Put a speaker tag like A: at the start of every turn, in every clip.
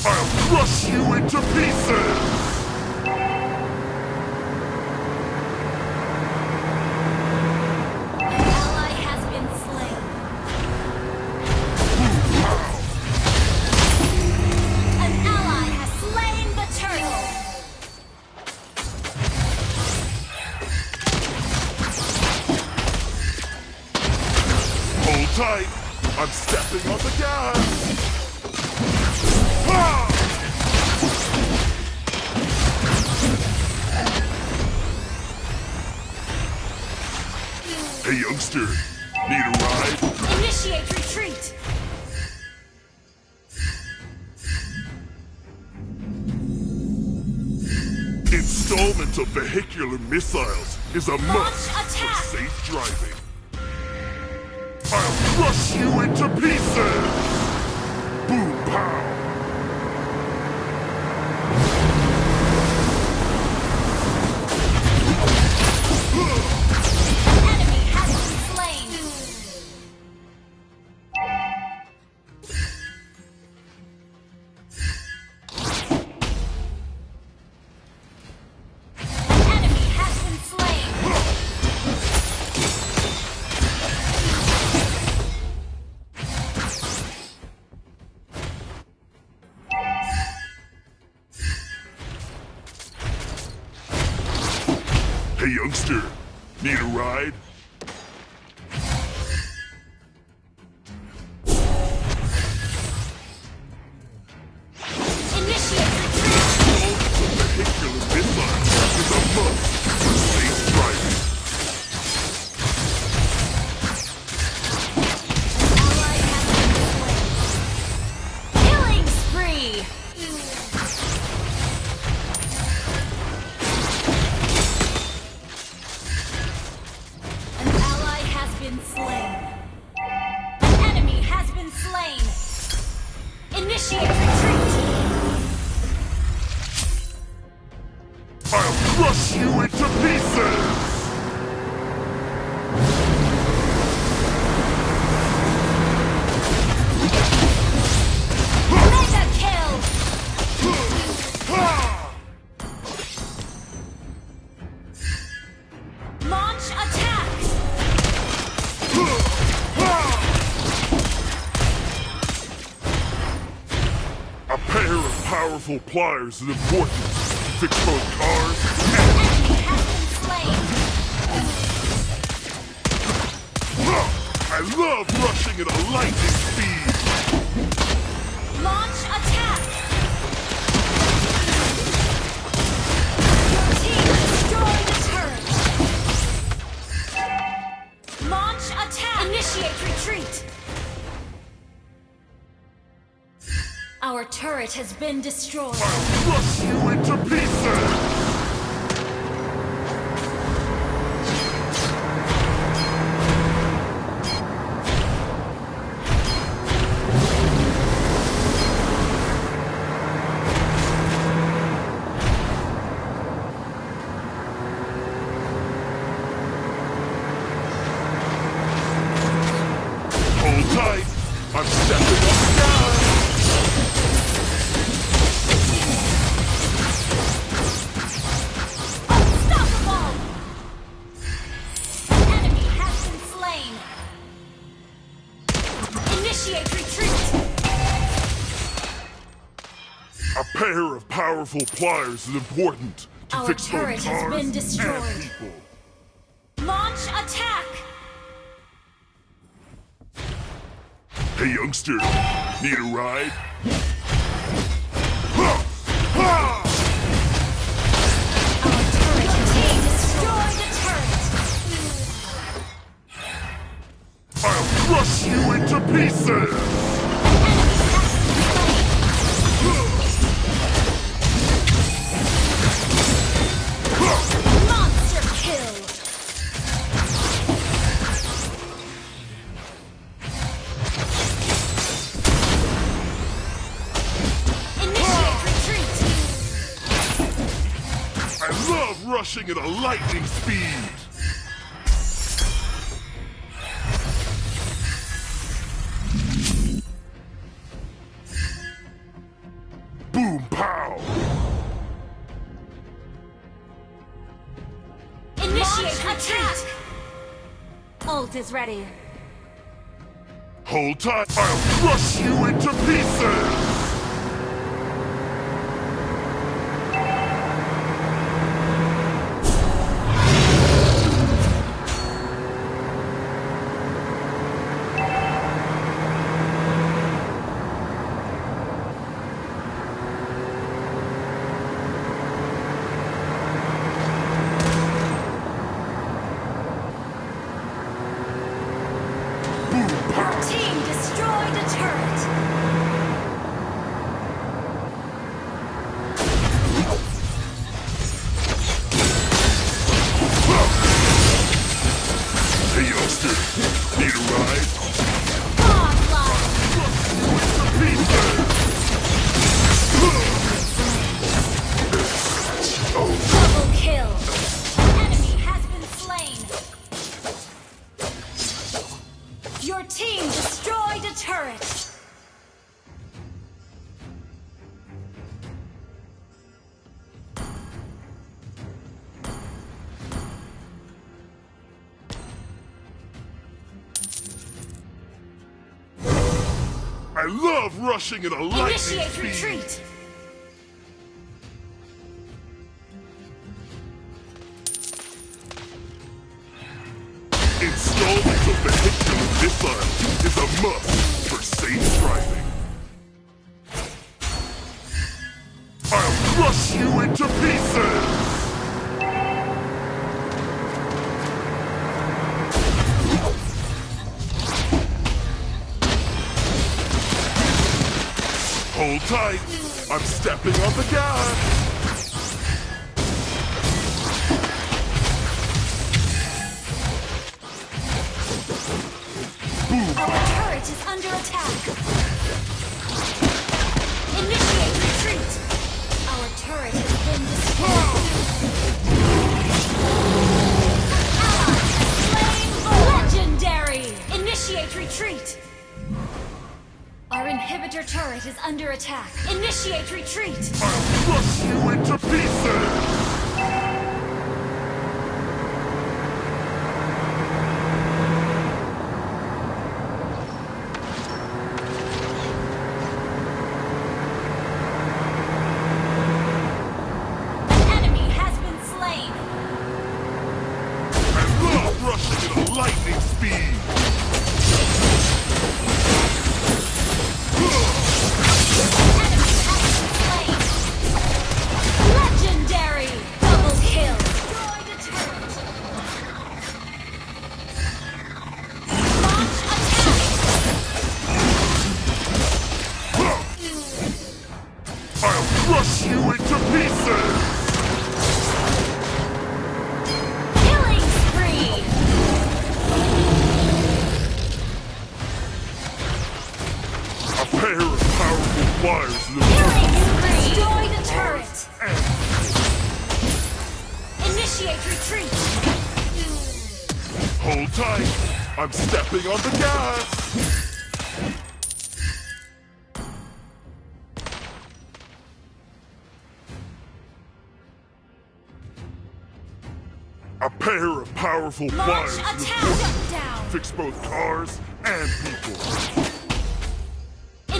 A: I'll crush you into pieces! Hold tight! I'm stepping on the gas! Ha! Hey youngster, need a ride?
B: Initiate retreat!
A: Installment of vehicular missiles is a must
B: attack!
A: for safe driving. I'll crush you into pieces! Boom pow!
B: Enemy has been slain! Enemy has been slain!
A: Hey youngster, need a ride?
B: Initiate retreat!
A: Vehicular missiles is a must for safe driving.
B: Ally has been slain! Killing spree! An ally has been slain. An enemy has been slain. Initiate retreat.
A: I'll crush you into pieces!
B: Mega kill.
A: Ha!
B: Launch attack.
A: A pair of powerful pliers is important to fix both cars and...
B: Enemy has been slain.
A: I love rushing at a lightning speed!
B: Launch attack. Your team destroyed the turret. Launch attack. Initiate retreat. Our turret has been destroyed.
A: I'll crush you into pieces! Hold tight! I'm stepping on the gas!
B: Unstoppable! Enemy has been slain. Initiate retreat.
A: A pair of powerful pliers is important to
B: Our
A: fix both
B: turret has
A: cars
B: been destroyed.
A: and people.
B: Launch attack.
A: Hey youngster, need a ride? Ha! Ha!
B: Our turret has been destroyed. The turret.
A: I'll crush you into pieces!
B: Monster kill. Initiate retreat.
A: I love rushing at a lightning speed! Boom pow!
B: Initiate attack! Ult is ready.
A: Hold tight, I'll crush you into pieces!
B: Team destroyed a turret.
A: Hey youngster, need a ride?
B: Godlike. Double kill. An enemy has been slain. Your team destroyed a turret.
A: I love rushing at a lightning
B: Initiate
A: speed.
B: retreat.
A: Installment of vehicular missile is a must for safe driving. I'll crush you into pieces! Hold tight, I'm stepping on the gas!
B: Our turret is under attack. Initiate retreat. Our turret has been destroyed. Ally has slain. Legendary. Initiate retreat. Our inhibitor turret is under attack. Initiate retreat.
A: I'll crush you into pieces!
B: An enemy has been slain.
A: I love rushing at a lightning speed!
B: Legendary! Double kill! Destroyed a turret! Launch attack!
A: I'll crush you into pieces!
B: Killing spree!
A: A pair of powerful flyers in the
B: Killing spree! Destroyed a turret! Initiate retreat!
A: Hold tight, I'm stepping on the gas! A pair of powerful
B: Launch
A: flyers in the
B: attack! Shut down!
A: fix both cars and people.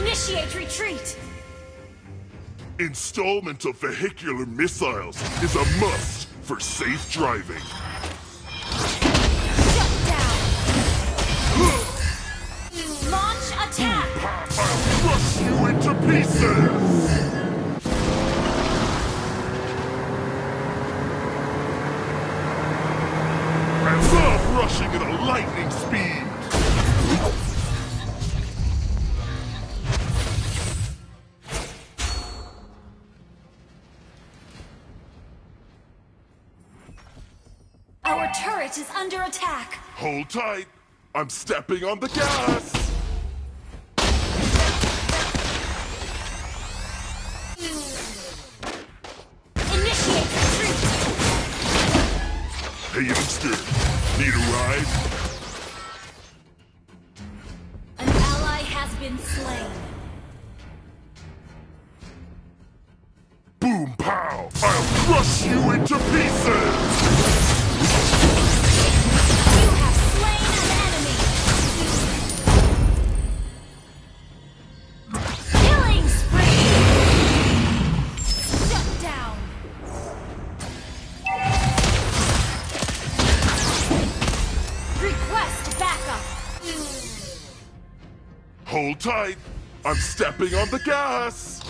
B: Initiate retreat!
A: Installment of vehicular missiles is a must for safe driving.
B: Shut down! Launch attack!
A: I'll crush you into pieces! I love rushing at a lightning speed!
B: Our turret is under attack!
A: Hold tight, I'm stepping on the gas!
B: Initiate retreat!
A: Hey youngster, need a ride?
B: An ally has been slain.
A: crush you into pieces!
B: You have slain an enemy! Killing spree! Shut down! Request backup!
A: Hold tight! I'm stepping on the gas!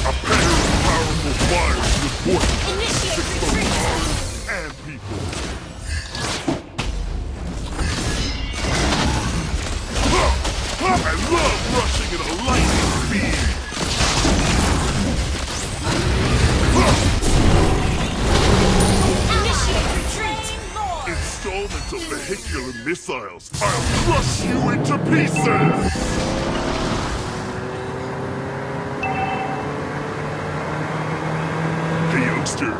A: A pair of powerful flyers is important to
B: Initiate
A: fix both
B: retreat!
A: cars and people. I love rushing at a lightning speed!
B: Initiate retreat!
A: Installment of vehicular missiles. I'll crush you into pieces! Hey, youngster.